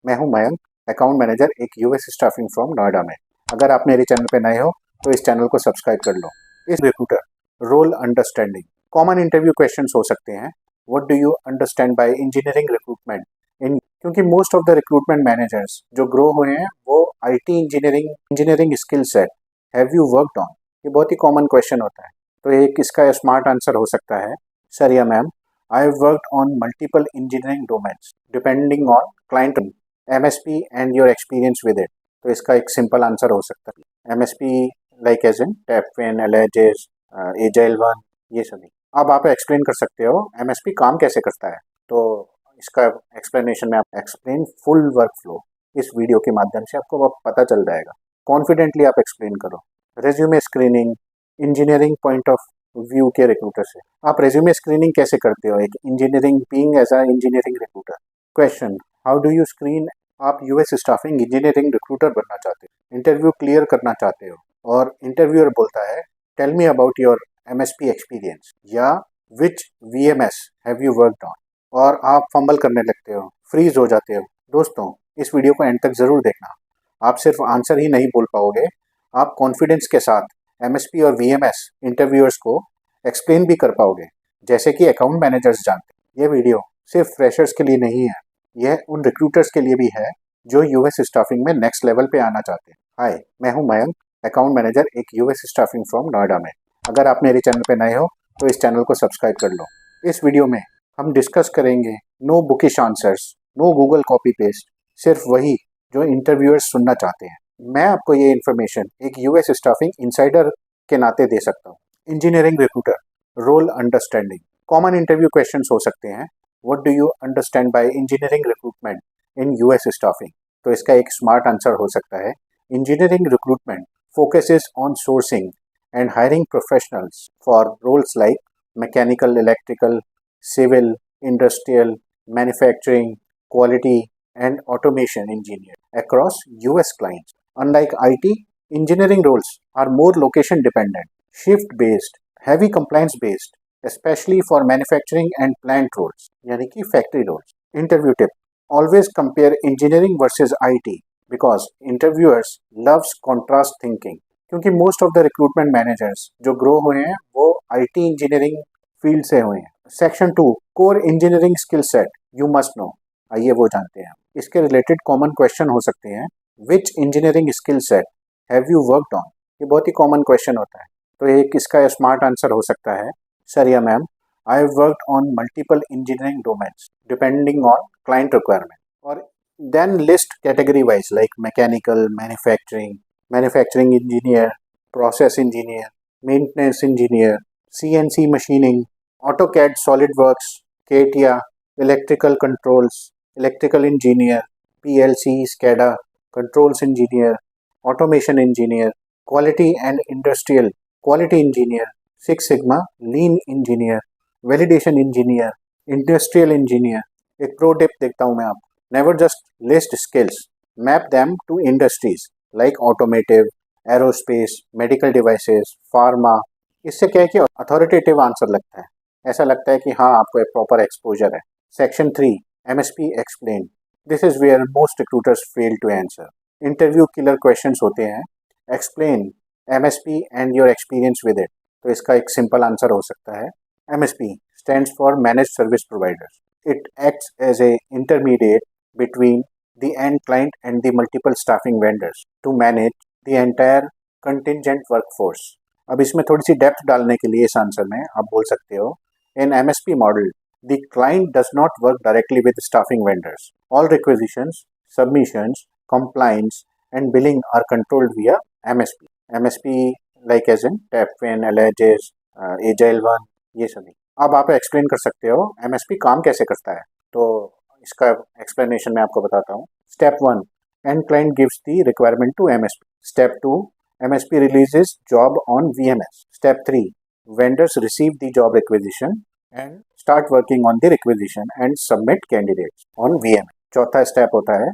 मैं हूं Mayank, account manager एक यूएस स्टाफिंग फर्म नोएडा में। अगर आप मेरे चैनल पे नए हो तो इस चैनल को सब्सक्राइब कर लो। इस recruiter role understanding common interview questions हो सकते हैं। What do you understand by engineering recruitment in, क्योंकि most of the recruitment managers जो ग्रो हुए हैं वो IT engineering skill set have you worked on. ये बहुत ही कॉमन क्वेश्चन होता है। तो एक इसका स्मार्ट आंसर हो सकता है, सर या ma'am, I have worked on multiple engineering domains depending on client MSP and your experience with it। तो इसका एक सिंपल आंसर हो सकता है MSP like as in Tapfin, Allegis, AgileOne, ये सभी। अब आप एक्सप्लेन कर सकते हो MSP काम कैसे करता है। तो इसका एक्सप्लेनेशन में आप एक्सप्लेन फुल वर्क फ्लो इस वीडियो के माध्यम से आपको अब पता चल जाएगा। कॉन्फिडेंटली आप एक्सप्लेन करो। Resume screening engineering point of view के रिक्रूटर से आप रेज्यूमे स्क्रीनिंग कैसे करते हो, एक engineering being as a engineering recruiter. Question, how do you screen. आप यूएस स्टाफिंग इंजीनियरिंग रिक्रूटर बनना चाहते हो, इंटरव्यू क्लियर करना चाहते हो और इंटरव्यूअर बोलता है tell me about your MSP experience या which VMS have you worked on, और आप फंबल करने लगते हो, फ्रीज हो जाते हो। दोस्तों, इस वीडियो को एंड तक जरूर देखना। आप सिर्फ आंसर ही नहीं बोल पाओगे, आप कॉन्फिडेंस के साथ एमएसपी और वीएमएस इंटरव्यूअर्स को एक्सप्लेन भी कर पाओगे जैसे कि अकाउंट मैनेजर्स जानते हैं। ये वीडियो सिर्फ फ्रेशर्स के लिए नहीं है, यह उन रिक्रूटर्स के लिए भी है जो यूएस स्टाफिंग में नेक्स्ट लेवल पे आना चाहते हैं। हाय, मैं हूं मयंक, अकाउंट मैनेजर एक यूएस स्टाफिंग फर्म नोएडा में। अगर आप मेरे चैनल पे नए हो तो इस चैनल को सब्सक्राइब कर लो। इस वीडियो में हम डिस्कस करेंगे no bookish answers, no Google copy paste, सिर्फ वही जो इंटरव्यूअर्स सुनना चाहते हैं। मैं आपको ये इन्फॉर्मेशन एक यूएस स्टाफिंग इनसाइडर के नाते दे सकता हूँ। Engineering recruiter role understanding common interview questions हो सकते हैं। What do you understand by engineering recruitment in US staffing. तो इसका एक स्मार्ट आंसर हो सकता है, engineering recruitment focuses on sourcing and hiring professionals for roles like mechanical, electrical, civil, industrial, manufacturing, quality and automation engineer across US clients. Unlike IT, engineering roles are more location dependent, shift based, heavy compliance based, especially for manufacturing and plant roles, यानी कि factory roles. Interview tip: always compare engineering versus IT because interviewers loves contrast thinking. क्योंकि most of the recruitment managers जो grow हुए हैं वो IT engineering field से हुए हैं। Section 2, core engineering skill set you must know। आइए वो जानते हैं। इसके रिलेटेड कॉमन क्वेश्चन हो सकते हैं, which engineering skill set have you worked on. ये बहुत ही कॉमन क्वेश्चन होता है। तो एक इसका स्मार्ट आंसर हो सकता है, सर या ma'am, I have worked on multiple engineering domains depending on client requirement. और then list category wise like mechanical, manufacturing engineer, process engineer, maintenance engineer, CNC machining, AutoCAD, SolidWorks, CATIA, electrical controls, electrical engineer, PLC, SCADA, controls engineer, automation engineer, quality and industrial quality engineer, six sigma lean engineer, validation engineer, industrial engineer. एक pro tip देखता हूँ मैं आप, never just list skills, map them to industries like automotive, aerospace, medical devices, pharma. इससे क्या है कि authoritative answer लगता है, ऐसा लगता है कि हाँ आपको एक प्रॉपर एक्सपोजर है। Section 3, MSP explain. This is where most recruiters fail to answer. Interview killer questions होते हैं, explain MSP and your experience with it। तो इसका एक सिंपल आंसर हो सकता है, MSP stands for Managed Service Providers. It acts as a intermediate between the end client and the multiple staffing vendors to manage the entire contingent workforce। अब इसमें थोड़ी सी depth डालने के लिए इस आंसर में आप बोल सकते हो, in MSP model the client does not work directly with staffing vendors. All requisitions, submissions, compliance and billing are controlled via MSP। MSP like as in Tapfin, Allegis, AgileOne, ये सभी। अब आप explain कर सकते हो MSP काम कैसे करता है। तो इसका एक्सप्लेनेशन मैं आपको बताता हूँ। Step 1, end client gives the requirement to MSP। Step 2, MSP releases job on VMS। Step 3, vendors receive the job requisition and start working on the requisition and submit candidates on VMS। चौथा step होता है,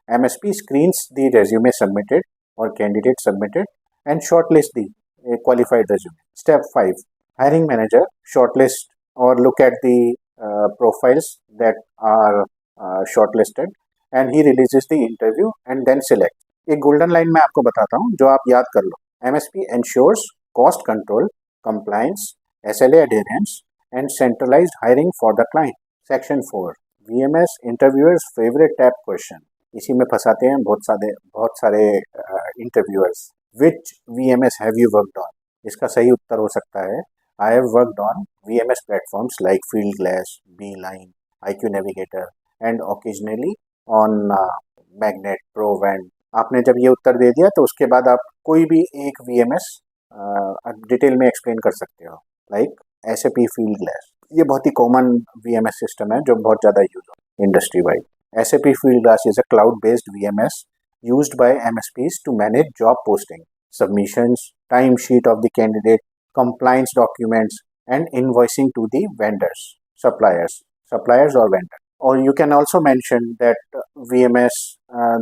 MSP screens the resume submitted or candidate submitted and shortlist the qualified resume। Step 5, hiring manager shortlist or look at the profiles that are shortlisted and he releases the interview and then select. एक golden line मैं आपको बताता हूँ जो आप याद कर लो. MSP ensures cost control, compliance, SLA adherence and centralized hiring for the client. Section 4 VMS interviewers favorite tab question. इसी में फंसाते हैं बहुत सारे interviewers. Which VMS have you worked on? इसका सही उत्तर हो सकता है I have worked on VMS platforms like Fieldglass, Beeline, IQ Navigator and occasionally on Magnet, Provent. आपने जब ये उत्तर दे दिया तो उसके बाद आप कोई भी एक VMS डिटेल में एक्सप्लेन कर सकते हो. लाइक SAP Fieldglass, ये बहुत ही कॉमन VMS सिस्टम है जो बहुत ज़्यादा यूज हो industry wide. SAP Fieldglass is a cloud-based VMS used by MSPs to manage job posting, submissions, timesheet of the candidate, compliance documents, and invoicing to the vendors, suppliers or vendors. Or you can also mention that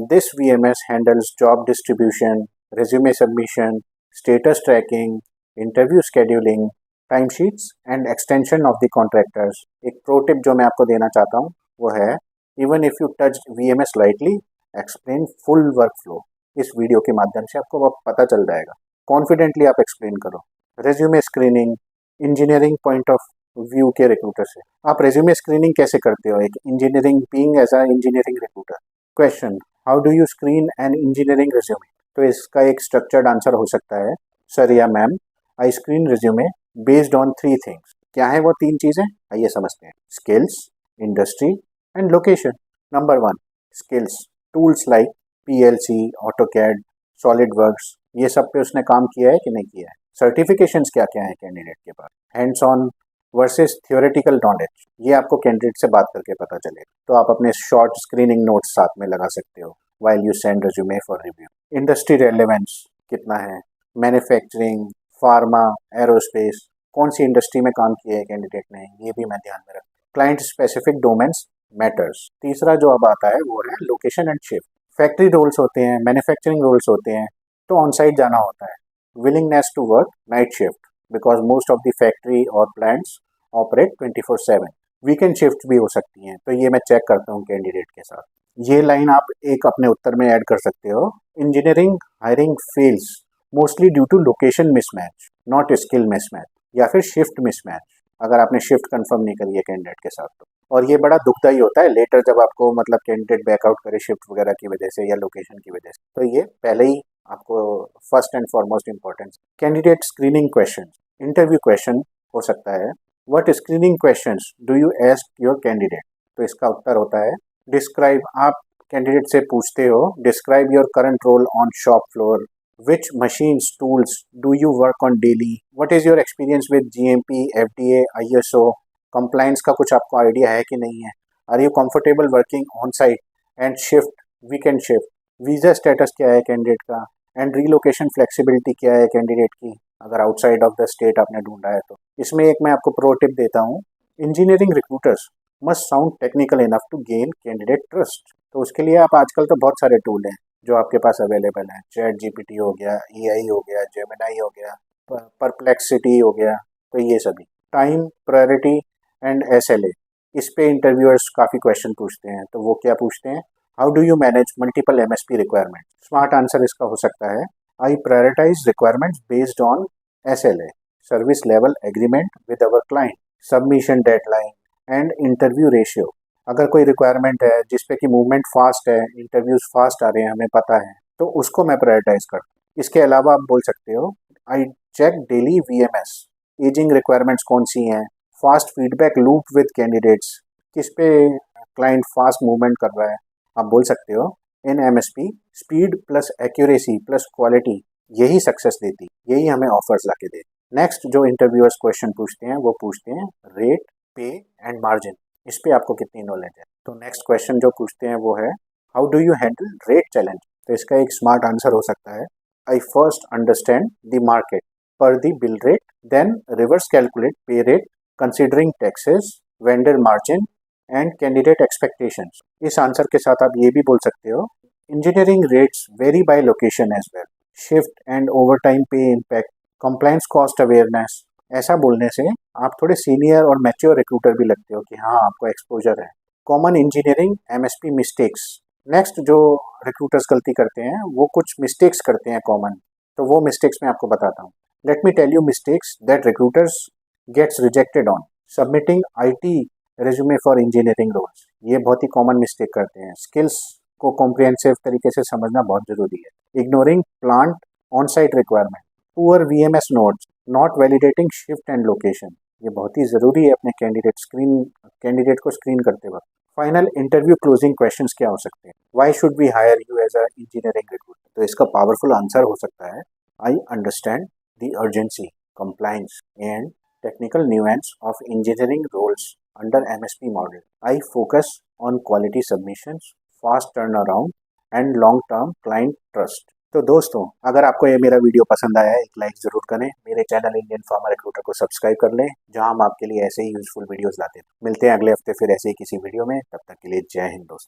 this VMS handles job distribution, resume submission, status tracking, interview scheduling, timesheets, and extension of the contractors. एक pro tip जो मैं आपको देना चाहता हूँ वो है even if you touch VMS lightly, explain full workflow. इस वीडियो के माध्यम से आपको पता चल जाएगा. कॉन्फिडेंटली आप एक्सप्लेन करो. Resume screening engineering point of view के रिक्रूटर से. आप रेज्यूमे स्क्रीनिंग कैसे करते हो एक engineering being as a engineering recruiter? Question how do you screen an engineering resume? तो इसका एक स्ट्रक्चर्ड आंसर हो सकता है सर या ma'am I screen resume based on 3 things. क्या है वो 3 चीज़ें? आइए समझते हैं. Skills, industry and location. Number 1 skills. Tools like PLC, AutoCAD, SolidWorks, ये सब पे उसने काम किया है कि नहीं किया है. सर्टिफिकेशंस क्या क्या है कैंडिडेट के पास. Hands on versus theoretical knowledge, ये आपको कैंडिडेट से बात करके पता चलेगा. तो आप अपने शॉर्ट स्क्रीनिंग नोट्स साथ में लगा सकते हो while you send resume for review. Industry relevance कितना है. मैन्युफैक्चरिंग, फार्मा, एरोस्पेस, कौन सी इंडस्ट्री में काम किया है कैंडिडेट ने, ये भी मैं ध्यान में रख. Client specific domains matters. तीसरा जो अब आता है वो है location and shift. Factory roles होते हैं, मैन्युफैक्चरिंग रोल्स होते हैं तो ऑन साइट जाना होता है. Willingness to work night shift because most of the factory और प्लांट्स ऑपरेट 24/7. वीकेंड शिफ्ट भी हो सकती हैं. तो ये मैं चेक करता हूँ कैंडिडेट के साथ. ये लाइन आप एक अपने उत्तर में ऐड कर सकते हो. Engineering hiring fails mostly due to location mismatch not skill mismatch, या फिर शिफ्ट मिसमैच अगर आपने शिफ्ट कंफर्म नहीं करी है कैंडिडेट के साथ तो. और ये बड़ा दुखदाई होता है लेटर जब आपको मतलब कैंडिडेट बैकआउट करे शिफ्ट वगैरह की वजह से या लोकेशन की वजह से. तो ये पहले ही आपको first and foremost importance. Candidate screening question. Interview question हो सकता है what screening questions do you ask your candidate? तो इसका उत्तर होता है डिस्क्राइब. आप कैंडिडेट से पूछते हो describe your current roll on shop floor. Which machines, tools do you work on daily? What is your experience with GMP, FDA, ISO? Compliance का कुछ आपको आइडिया है कि नहीं है? Are you comfortable working on site and shift, weekend shift? Visa status क्या है candidate का? एंड रीलोकेशन फ्लेक्सिबिलिटी क्या है कैंडिडेट की अगर आउटसाइड ऑफ द स्टेट आपने ढूंढा है तो. इसमें एक मैं आपको प्रो टिप देता हूँ. Engineering recruiters must sound technical enough to gain candidate trust. तो उसके लिए आप आजकल तो बहुत सारे टूल हैं जो आपके पास अवेलेबल है. चैट GPT हो गया, AI हो गया, जेमिनाई हो गया, परप्लेक्सिटी हो गया. तो ये सभी टाइम, प्रायोरिटी एंड SLA, इस पे इंटरव्यूअर्स काफ़ी क्वेश्चन पूछते हैं. तो वो क्या पूछते हैं? How do you manage multiple MSP requirement? Smart answer इसका हो सकता है I prioritize requirements based on SLA, service level agreement with our client, submission deadline and interview ratio. अगर कोई रिक्वायरमेंट है जिसपे कि मूवमेंट फास्ट है, इंटरव्यूज फास्ट आ रहे हैं, हमें पता है, तो उसको मैं प्रायोरिटाइज करता हूँ. इसके अलावा आप बोल सकते हो I check daily VMS, ageing requirements कौन सी हैं, fast feedback loop with candidates, किस पे क्लाइंट फास्ट मूवमेंट कर रहा है. आप बोल सकते हो इन MSP speed plus accuracy plus quality यही सक्सेस देती, यही हमें ऑफर्स ला के देती. नेक्स्ट जो इंटरव्यूअर्स क्वेश्चन पूछते हैं वो पूछते हैं रेट, पे एंड मार्जिन. इस पे आपको कितनी नॉलेज है. तो नेक्स्ट क्वेश्चन जो पूछते हैं वो है how do you handle rate challenge? तो इसका एक स्मार्ट आंसर हो सकता है I first understand the market per the bill rate, then reverse calculate pay rate considering taxes, vendor margin and candidate expectations. इस आंसर के साथ आप ये भी बोल सकते हो engineering rates vary by location as well, shift and overtime pay impact, compliance cost awareness. ऐसा बोलने से आप थोड़े सीनियर और मैच्योर रिक्रूटर भी लगते हो कि हाँ आपको एक्सपोजर है. Common engineering MSP mistakes next जो रिक्रूटर्स गलती करते हैं वो कुछ मिस्टेक्स करते हैं कॉमन, तो वो मिस्टेक्स मैं आपको बताता हूँ। Let me tell you mistakes that recruiters gets rejected on submitting IT resume for engineering roles. ये बहुत ही कॉमन मिस्टेक करते हैं। स्किल्स को कॉम्प्रिहेंसिव तरीके से समझना बहुत जरूरी है। Ignoring plant on site requirement, poor VMS notes, not validating shift and location. ये बहुत ही ज़रूरी है अपने कैंडिडेट को स्क्रीन करते वक्त। फाइनल इंटरव्यू क्लोजिंग क्वेश्चंस क्या हो सकते हैं? Why should we hire you as a engineering recruiter? तो इसका पावरफुल आंसर हो सकता है, I understand the urgency, compliance and technical nuance of engineering roles under MSP model. I focus on quality submissions, fast turnaround and long-term client trust. तो दोस्तों, अगर आपको ये मेरा वीडियो पसंद आया है, एक लाइक ज़रूर करें। मेरे चैनल इंडियन फार्मर रिक्रूटर को सब्सक्राइब कर लें, जहां हम आपके लिए ऐसे ही यूजफुल वीडियोस लाते हैं। मिलते हैं अगले हफ्ते फिर ऐसे ही किसी वीडियो में। तब तक के लिए जय हिंद दोस्तों।